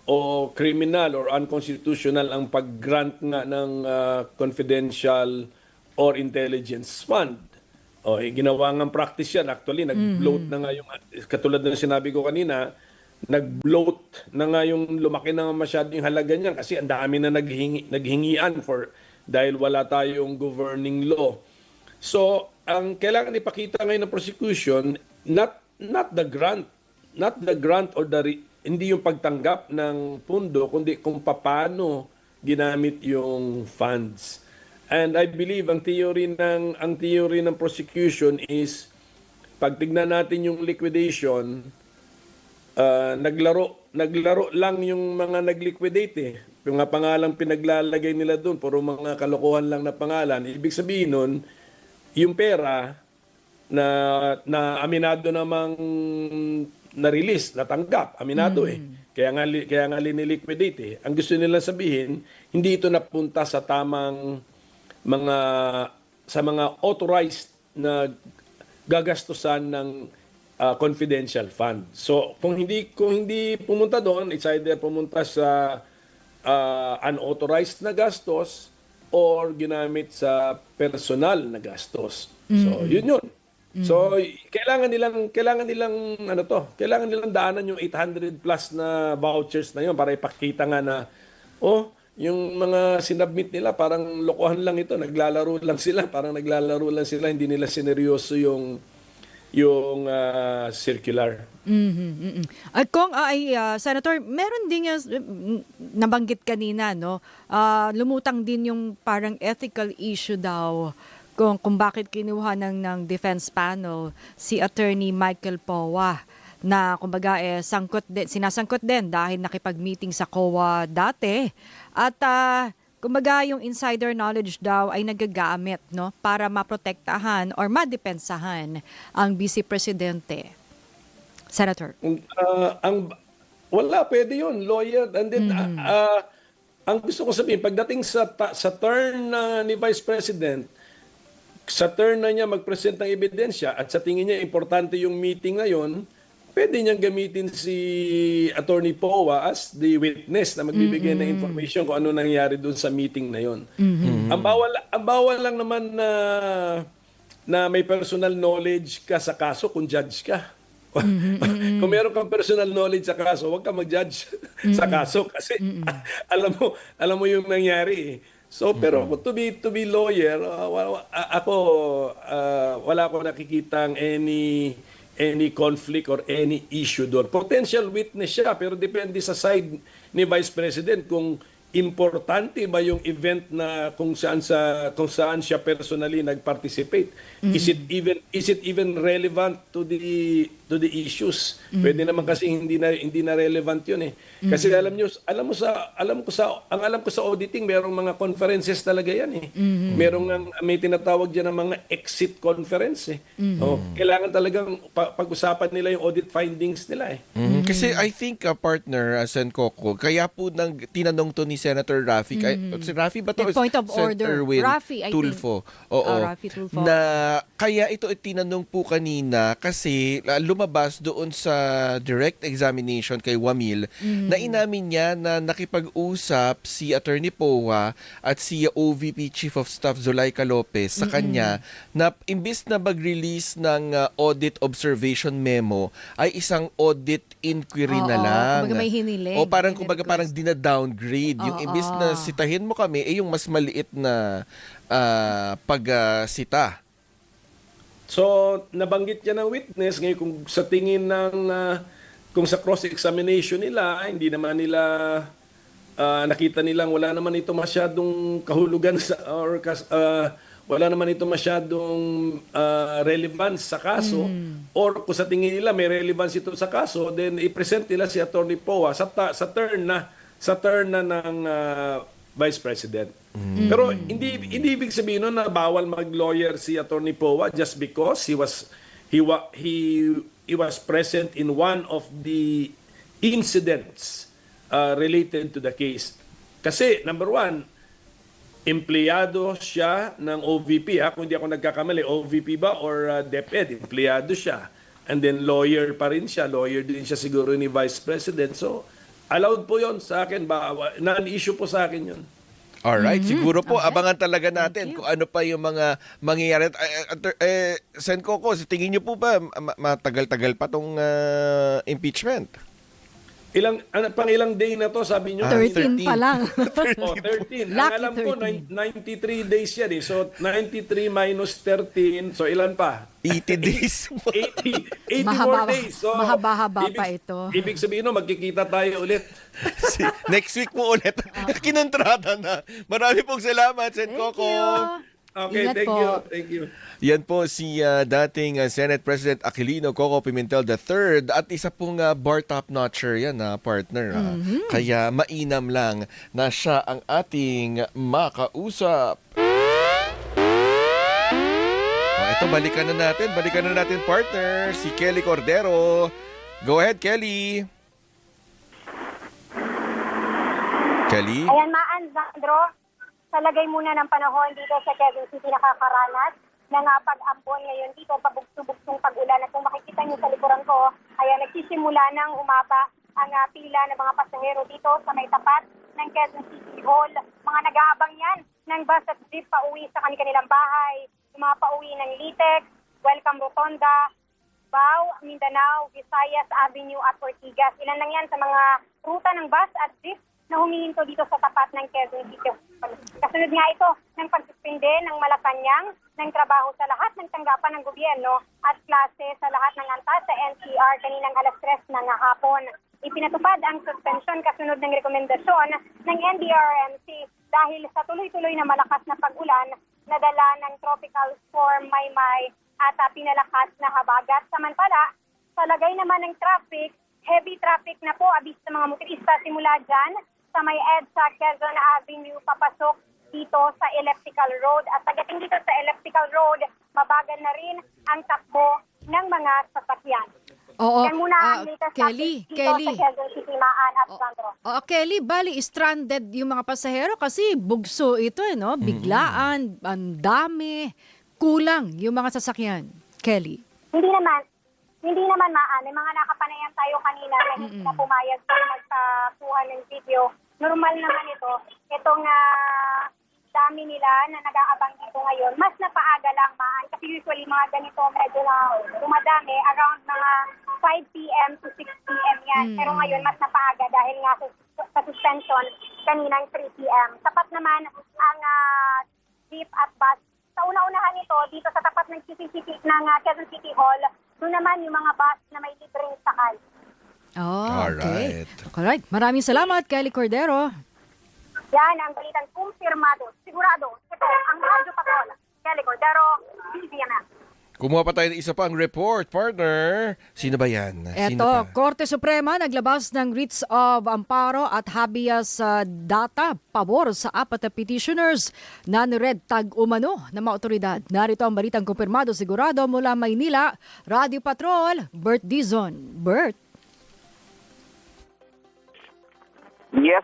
o criminal or unconstitutional ang pag-grant nga ng confidential or intelligence fund. O, ginawa nga practice yan. Actually, nag-bloat na nga yung, katulad ng sinabi ko kanina, nag-bloat na nga yung lumaki na masyado yung halaga niyan kasi ang dami na naghingian dahil wala tayong governing law. So, ang kailangan ipakita ngayon ng prosecution, not the grant or hindi yung pagtanggap ng pundo, kundi kung paano ginamit yung funds. And I believe ang theory ng prosecution is pag tignan natin yung liquidation, naglaro lang yung mga nag-liquidate eh. Yung mga pangalang pinaglalagay nila doon, puro mga kalokohan lang na pangalan. Ibig sabihin nun, yung pera na aminado namang na-release, natanggap, aminado eh. Kaya nga liniliquidate eh. Ang gusto nila sabihin, hindi ito napunta sa tamang sa mga authorized na gagastusan ng confidential fund. So, kung hindi pumunta doon, it's either pumunta sa unauthorized na gastos or ginamit sa personal na gastos. So, yun. So, kailangan nilang daanan yung 800 plus na vouchers na yun para ipakita nga na yung mga sinubmit nila parang lokohan lang ito, naglalaro lang sila, hindi nila sineryoso yung circular. At kung Senator, meron din yung nabanggit kanina, no? Lumutang din yung parang ethical issue daw kung bakit kinuha ng defense panel si Attorney Michael Powa na kumbaga sinasangkot din dahil nakipag-meeting sa COA dati at kumbaga yung insider knowledge daw ay nagagamit, no, para maprotektahan or madepensahan ang Vice Presidente. Senator. Wala, pwede yun, lawyer. And then, ang gusto ko sabihin, pagdating sa turn ni Vice President, sa turn na niya mag-present ng ebidensya at sa tingin niya importante yung meeting na yun, pwede niyang gamitin si Attorney Powa as the witness na magbibigay ng information kung ano nangyari doon sa meeting na yun. Ang bawal lang naman na may personal knowledge ka sa kaso kung judge ka. Kung meron kang personal knowledge sa kaso, huwag ka mag-judge sa kaso kasi alam mo yung nangyari eh. So pero to be lawyer, wala ko nakikitang any conflict or any issue doon. Potential witness siya pero depende sa side ni Vice President kung importante ba yung event na kung saan siya personally nag-participate. Is it even relevant to the issues? Pwede naman kasi hindi na relevant 'yun eh. Kasi alam ko sa auditing merong mga conferences talaga 'yan eh. May tinatawag diyan ng mga exit conference eh. Kailangan talagang pag-usapan nila yung audit findings nila eh. Kasi I think partner Sen Coco, kaya po tinanong to ni Senator Raffy. Si Raffy ba to? Point of order. Raffy, I Tulfo. think. Oo. Raffy Tulfo. Na kaya ito tinanong po kanina kasi lumabas doon sa direct examination kay Wamil na inamin niya na nakipag-usap si Attorney Powa at si OVP Chief of Staff Zulaika Lopez sa kanya na imbis na mag-release ng audit observation memo ay isang audit in-inquiry na Oo, lang. kumbaga may hiniling, O parang may kumbaga request. parang dina-downgrade. Yung Oo. imbis na sitahin mo kami, yung mas maliit na pagsita. So, nabanggit niya ng witness ngayon kung sa tingin ng kung sa cross-examination nila, hindi naman nila nakita nilang wala naman ito masyadong kahulugan wala naman ito masyadong relevance sa kaso or kung sa tingin nila may relevance ito sa kaso, then i-present nila si Attorney Poa sa turn na ng Vice President. Pero hindi ibig sabihin nun na bawal mag-lawyer si Attorney Poa just because he was present in one of the incidents related to the case. Kasi number one, empleyado siya ng OVP. Kung hindi ako nagkakamali, OVP ba or DepEd? Empleyado siya. And then lawyer pa rin siya. Lawyer din siya siguro ni Vice President. So, allowed po yon sa akin. Non-issue po sa akin yon. Alright, siguro po, abangan talaga natin kung ano pa yung mga mangyayari. Sen Coco, sa tingin niyo po ba matagal-tagal pa tong impeachment? Pang ilang day na to, sabi nyo? 13 pa lang. 13. Ang Lucky alam ko, 13. 93 days yan eh. So, 93 minus 13. So, ilan pa? 80 days. 80 more days. So, mahaba-haba pa ito. Ibig sabihin, magkikita tayo ulit. Next week po ulit. Kinontrata na. Marami pong salamat, Sen Coco. Okay, Ingat thank po. you. Thank you. Yan po si dating Senate President Aquilino Coco Pimentel III at isa pong bar top-notcher yan na partner. Kaya mainam lang na siya ang ating makausap. Ito, balikan na natin partner, si Kelly Cordero. Go ahead, Kelly. Kelly? Ayan, Sandro, sa lagay muna ng panahon dito sa Quezon City nakakaranas ng pag-ambon ngayon dito, pabugso-bugsong pag-ulan. At kung makikita niyo sa likuran ko, ayan, nagsisimula ng umaba ang pila ng mga pasahero dito sa may tapat ng Quezon City Hall. Mga nag-aabang yan ng bus at jeep pauwi sa kanilang bahay. Yung mga pauwi ng Litex, Welcome Rotonda, Bao, Mindanao, Visayas Avenue at Ortigas. Ilan lang yan sa mga ruta ng bus at jeep na humihinto dito sa tapat ng Quezon City. Kasunod nga ito ng pagsuspinde ng Malacanang ng trabaho sa lahat ng tanggapan ng gobyerno at klase sa lahat ng antas sa NCR kaninang alas 3 ng hapon. Ipinatupad ang suspension kasunod ng rekomendasyon ng NDRRMC dahil sa tuloy-tuloy na malakas na pag-ulan na dala ng tropical storm Maymay at pinalakas na habagat. Samantala, sa lagay naman ng traffic, heavy traffic na po abis sa mga motorista simula dyan sa may EDSA Quezon Avenue papasok dito sa Elliptical Road. At pagdating dito sa Elliptical Road, mabagal na rin ang takbo ng mga sasakyan. Oo. Yan muna ang latest Kelly, update dito sa Quezon City, Maan at Sandro. Kelly, bali, stranded yung mga pasahero kasi bugso ito, no? Biglaan, ang dami, kulang yung mga sasakyan. Kelly. Hindi naman Maan. May mga nakapanayan tayo kanina na hindi na pumayag sa magpakuha ng video. Normal naman ito. Itong dami nila na nag-aabang dito ngayon. Mas napaaga lang Maan. Kasi usually mga ganito medyo na dumadami around mga 5 p.m. to 6 p.m. yan. Pero ngayon mas napaaga dahil nga sa suspension kaninang 3 p.m. Sapat naman ang jeep at bus. Sa una-unahan nito, dito sa tapat ng Quezon City Hall, doon naman yung mga bus na may libreng sakay. Oh, okay. Alright. Alright. Maraming salamat, Kelly Cordero. Yan ang balitang kumpirmado. Sigurado. Ito ang Radyo Patrol. Kelly Cordero, DZMM. Kumuha pa tayo ng isa pang report, partner. Sino ba yan? Sino Eto, pa? Korte Suprema naglabas ng writs of amparo at habeas data pabor sa 4 na petitioners na nired tag-umano ng mga otoridad. Narito ang balitang kumpirmado sigurado mula Maynila, Radio Patrol, Bert Dizon. Bert. Yes,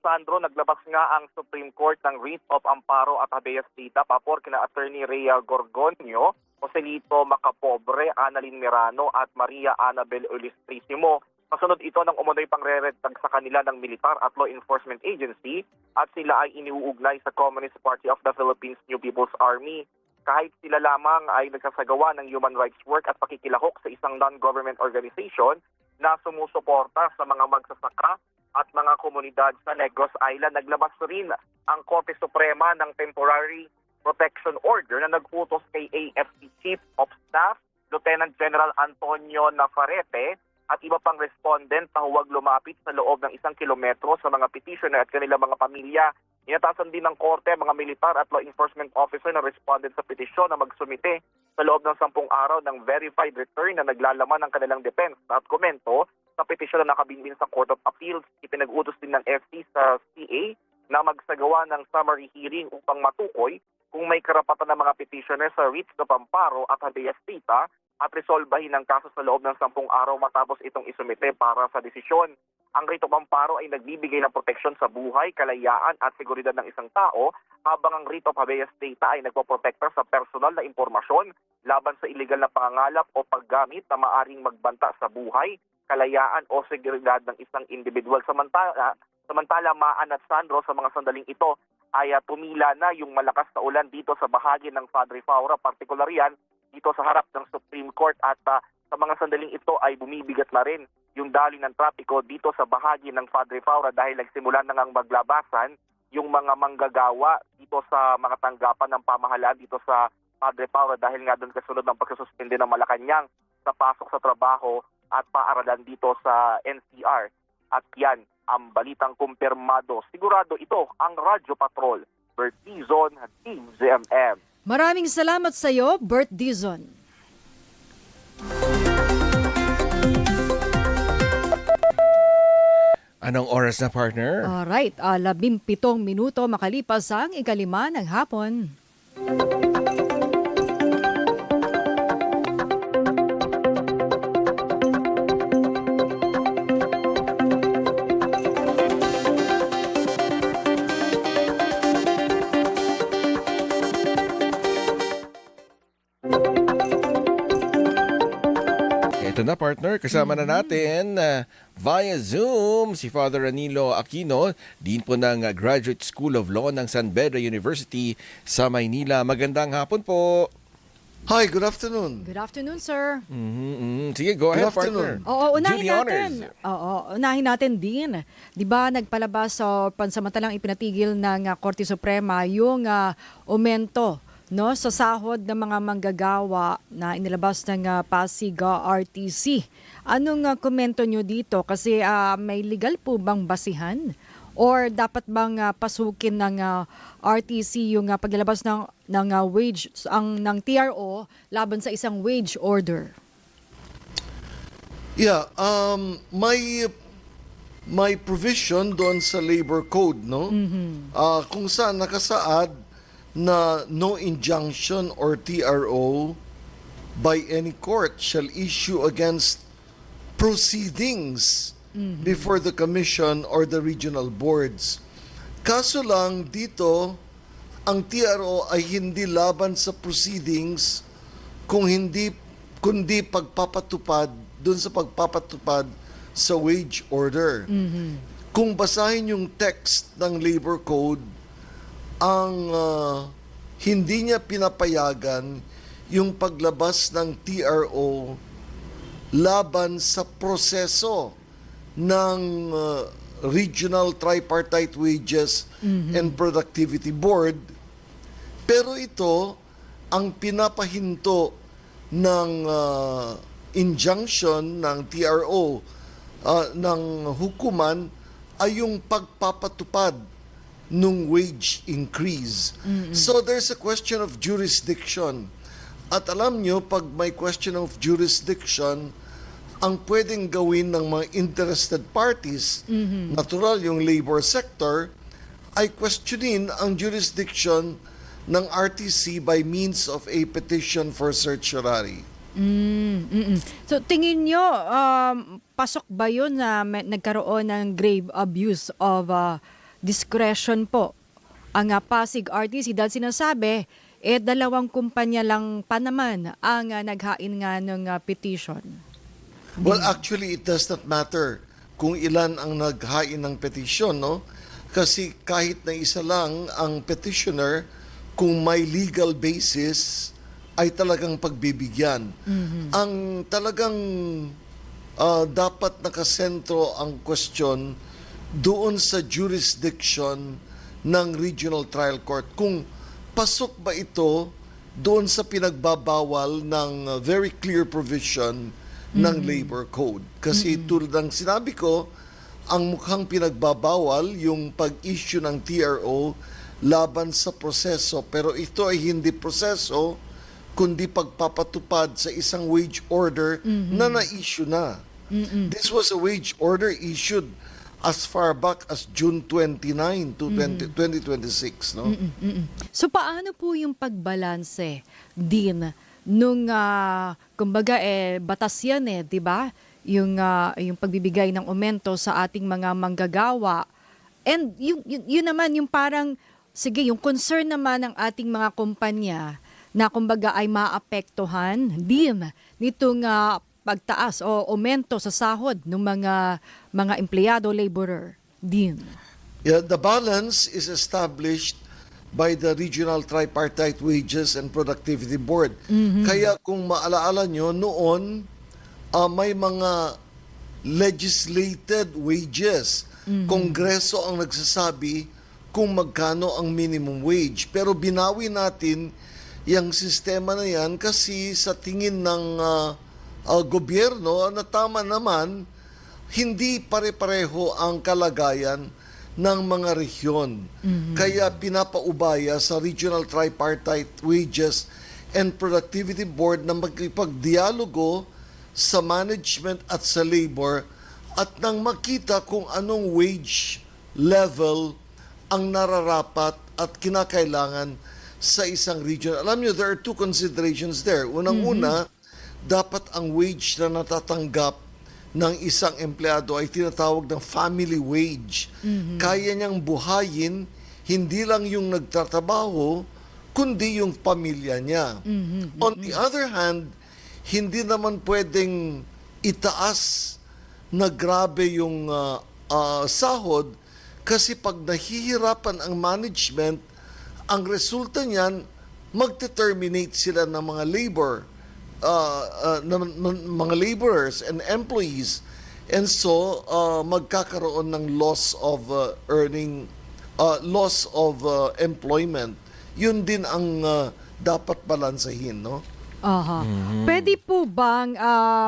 Sandro, naglabas nga ang Supreme Court ng writ of amparo at habeas data pabor kina Attorney Rhea Gorgonio, Joselito Macapobre, Annalyn Mirano at Maria Annabel Ulistrisimo. Kasunod ito ng umunoy pangreretag sa kanila ng militar at law enforcement agency at sila ay iniuugnay sa Communist Party of the Philippines New People's Army. Kahit sila lamang ay nagsasagawa ng human rights work at pakikilahok sa isang non-government organization, na sumusuporta sa mga magsasaka at mga komunidad sa Negros Island. Naglabas rin ang Korte Suprema ng Temporary Protection Order na nag-utos kay AFP Chief of Staff Lieutenant General Antonio Nafarrete at iba pang respondent na huwag lumapit sa loob ng 1 kilometro sa mga petitioner at kanilang mga pamilya. Inatasan din ng korte mga militar at law enforcement officer na respondent sa petisyon na magsumite sa loob ng 10 araw ng verified return na naglalaman ng kanilang defense at komento sa petisyon na nakabinbin sa Court of Appeals. Ipinag-utos din ng FT sa CA na magsagawa ng summary hearing upang matukoy kung may karapatan ng mga petitioner sa writs of amparo at habeas data at resolbahin ang kaso sa loob ng 10 araw matapos itong isumite para sa desisyon. Ang writ of amparo ay nagbibigay ng proteksyon sa buhay, kalayaan at seguridad ng isang tao, habang ang writ of habeas data ay nagpoprotekta sa personal na impormasyon laban sa illegal na pangangalap o paggamit na maaring magbanta sa buhay, kalayaan o seguridad ng isang individual. Samantala Maan at Sandro, sa mga sandaling ito ay tumila na yung malakas na ulan dito sa bahagi ng Padre Faura, partikular yan dito sa harap ng Supreme Court, at sa mga sandaling ito ay bumibigat na rin yung daloy ng trapiko dito sa bahagi ng Padre Faura dahil nagsimula na ngang maglabasan yung mga manggagawa dito sa mga tanggapan ng pamahalaan dito sa Padre Faura dahil nga doon kasunod ng pagsususpende ng Malacanang sa pasok sa trabaho at paaralan dito sa NCR. At yan ang balitang kumpirmado. Sigurado ito ang Radyo Patrol. Bert Dizon, DZMM. Maraming salamat sa iyo, Bert Dizon. Anong oras na, partner? Alright, 17 minuto makalipas ang 5 ng hapon. Ito na, partner. Kasama na natin via Zoom si Father Ranilo Aquino, Dean po ng Graduate School of Law ng San Pedro University sa Maynila. Magandang hapon po. Hi, good afternoon. Good afternoon, sir. Sige, go ahead, afternoon. partner. Oo, Do the honors. Unahin natin din. 'Di ba nagpalabas sa pansamantalang ipinatigil ng Korte Suprema yung aumento sa sahod ng mga manggagawa na inilabas ng Pasig RTC. Anong komento nyo dito? Kasi may legal po bang basihan? Or dapat bang pasukin ng RTC yung paglalabas ng wage ng TRO laban sa isang wage order? Yeah, may provision doon sa labor code, no? Kung saan nakasaad na no injunction or TRO by any court shall issue against proceedings before the commission or the regional boards. Kaso lang dito, ang TRO ay hindi laban sa proceedings kundi pagpapatupad dun sa pagpapatupad sa wage order. Kung basahin yung text ng labor code, ang hindi niya pinapayagan yung paglabas ng TRO laban sa proseso ng Regional Tripartite Wages and Productivity Board. Pero ito, ang pinapahinto ng injunction ng TRO ng hukuman ay yung pagpapatupad nung wage increase. So there's a question of jurisdiction. At alam nyo, pag may question of jurisdiction, ang pwedeng gawin ng mga interested parties, natural yung labor sector, ay questionin ang jurisdiction ng RTC by means of a petition for certiorari. So tingin nyo, pasok ba yun na nagkaroon ng grave abuse of discretion po ang Pasig RTC dahil sinasabi, dalawang kumpanya lang pa naman ang naghain nga ng petition? Well, actually, it does not matter kung ilan ang naghain ng petition, no? Kasi kahit na isa lang ang petitioner, kung may legal basis, ay talagang pagbibigyan. Ang talagang dapat nakasentro ang question doon sa jurisdiction ng Regional Trial Court. Kung pasok ba ito doon sa pinagbabawal ng very clear provision ng Labor Code. Kasi tulad ng sinabi ko, ang mukhang pinagbabawal yung pag-issue ng TRO laban sa proseso. Pero ito ay hindi proseso, kundi pagpapatupad sa isang wage order na na-issue na. This was a wage order issued as far back as June 29 to 2026. No? So paano po yung pagbalanse din nung kumbaga batas yan di ba? Yung pagbibigay ng aumento sa ating mga manggagawa. And yun naman yung parang sige, yung concern naman ng ating mga kumpanya na kumbaga ay maapektuhan din nitong pagtaas o aumento sa sahod ng mga empleyado, laborer din. Yeah, the balance is established by the Regional Tripartite Wages and Productivity Board. Kaya kung maalaala nyo, noon may mga legislated wages. Kongreso ang nagsasabi kung magkano ang minimum wage. Pero binawi natin yung sistema na yan kasi sa tingin ng gobyerno na tama naman, hindi pare-pareho ang kalagayan ng mga rehiyon. Kaya pinapaubaya sa Regional Tripartite Wages and Productivity Board na magkipagdialogo sa management at sa labor at nang makita kung anong wage level ang nararapat at kinakailangan sa isang region. Alam nyo, there are two considerations there. Unang-una, dapat ang wage na natatanggap ng isang empleyado ay tinatawag ng family wage. Kaya niyang buhayin hindi lang yung nagtatrabaho, kundi yung pamilya niya. On the other hand, hindi naman pwedeng itaas na grabe yung sahod kasi pag nahihirapan ang management, ang resulta niyan, magte-terminate sila ng mga mga laborers and employees. And so, magkakaroon ng loss of employment. Yun din ang dapat balansahin, no? Pwede po bang,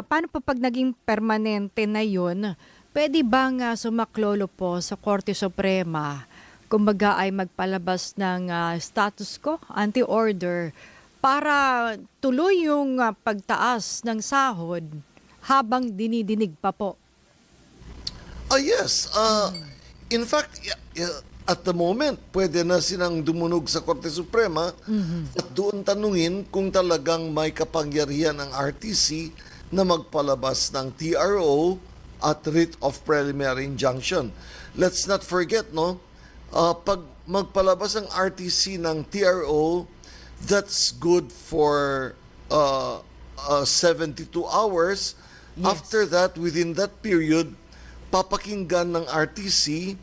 paano pa pag naging permanente na yun, pwede bang sumaklolo po sa Korte Suprema, kumbaga ay magpalabas ng status quo, anti-order, para tuloy yung pagtaas ng sahod habang dinidinig pa po? Yes. In fact, at the moment, pwede na silang dumunog sa Korte Suprema at doon tanungin kung talagang may kapangyarihan ang RTC na magpalabas ng TRO at writ of preliminary injunction. Let's not forget, no? Pag magpalabas ang RTC ng TRO, that's good for 72 hours. Yes. After that, within that period, papakinggan ng RTC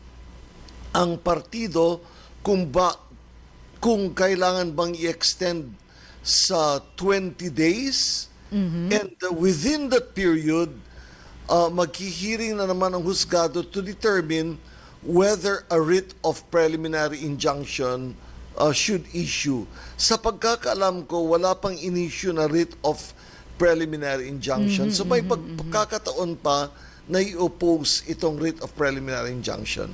ang partido kung kailangan bang i-extend sa 20 days. And within that period, maghihiring na naman ang husgado to determine whether a writ of preliminary injunction should issue. Sa pagkakaalam ko, wala pang in-issue na writ of preliminary injunction. So may pagkakataon pa na i-oppose itong writ of preliminary injunction.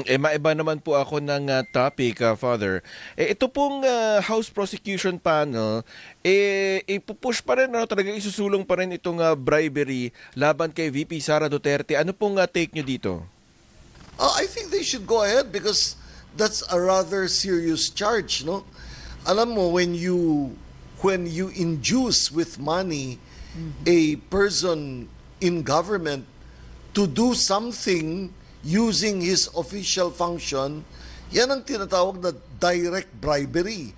Maiba naman po ako ng topic, Father. Ito pong House Prosecution Panel, ipupush pa rin, talagang isusulong pa rin itong bribery laban kay VP Sara Duterte. Ano pong take nyo dito? I think they should go ahead because that's a rather serious charge, no? Alam mo, when you induce with money a person in government to do something using his official function, yan ang tinatawag na direct bribery.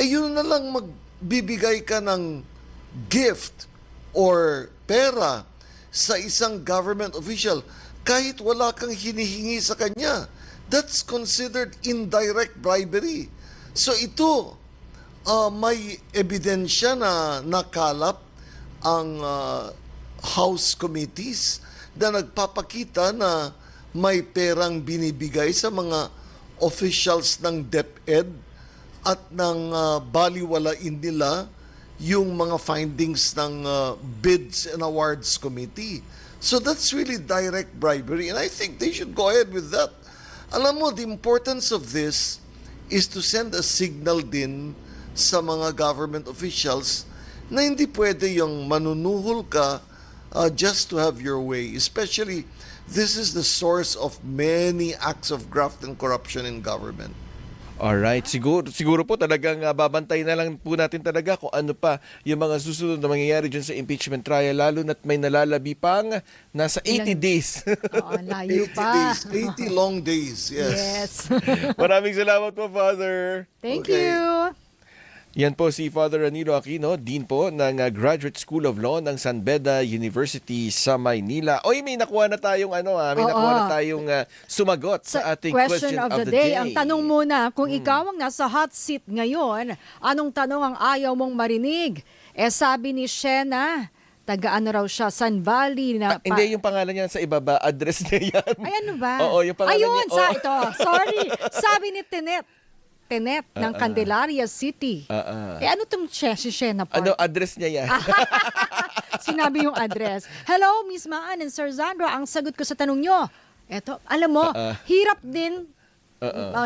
Yun na lang magbibigay ka ng gift or pera sa isang government official kahit wala kang hinihingi sa kanya. That's considered indirect bribery. So ito, may ebidensya na nakalap ang House committees na nagpapakita na may perang binibigay sa mga officials ng DepEd at ng baliwalain nila yung mga findings ng Bids and Awards Committee. So that's really direct bribery, and I think they should go ahead with that. Alam mo, the importance of this is to send a signal din sa mga government officials na hindi pwede yung manunuhol ka just to have your way. Especially, this is the source of many acts of graft and corruption in government. Alright, siguro po talagang babantay na lang po natin talaga kung ano pa yung mga susunod na mangyayari dyan sa impeachment trial, lalo na't may nalalabi pang nasa 80 days. Oo, layo 80 pa. days, 80 long days, yes. Yes. Maraming salamat po, Father. Thank Okay. you. Yan po si Father Ranilo Aquino, Dean po ng Graduate School of Law ng San Beda University sa Maynila. Oy, may nakuha na tayong sumagot sa ating question of the day. Ang tanong muna, kung ikaw ang nasa hot seat ngayon, anong tanong ang ayaw mong marinig? Sabi ni Shena, taga-ano raw siya, Sun Valley na... Hindi, yung pangalan niya sa ibaba, address niya yan. Ay, ano ba? Oo, yung pangalan Ayun, niya. ito. Sorry. Sabi ni Tenet ng Candelaria City. Ano itong si Shena Park? Ano, address niya yan. Sinabi yung address. Hello, Miss Maan and Sir Zandro. Ang sagot ko sa tanong nyo, eto, alam mo, hirap din,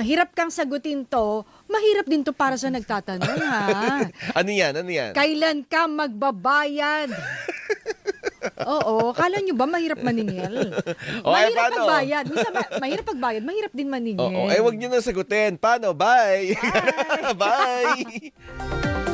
hirap kang sagutin to, mahirap din to para sa nagtatanong, ha? Ano yan? Kailan ka magbabayad? Oo, kala nyo ba mahirap maningil? Mahirap paano? magbayad. Minsan, mahirap pagbayad, mahirap din maningil. Oo, wag niyo na sagutin. Paano? Bye! Bye! Bye!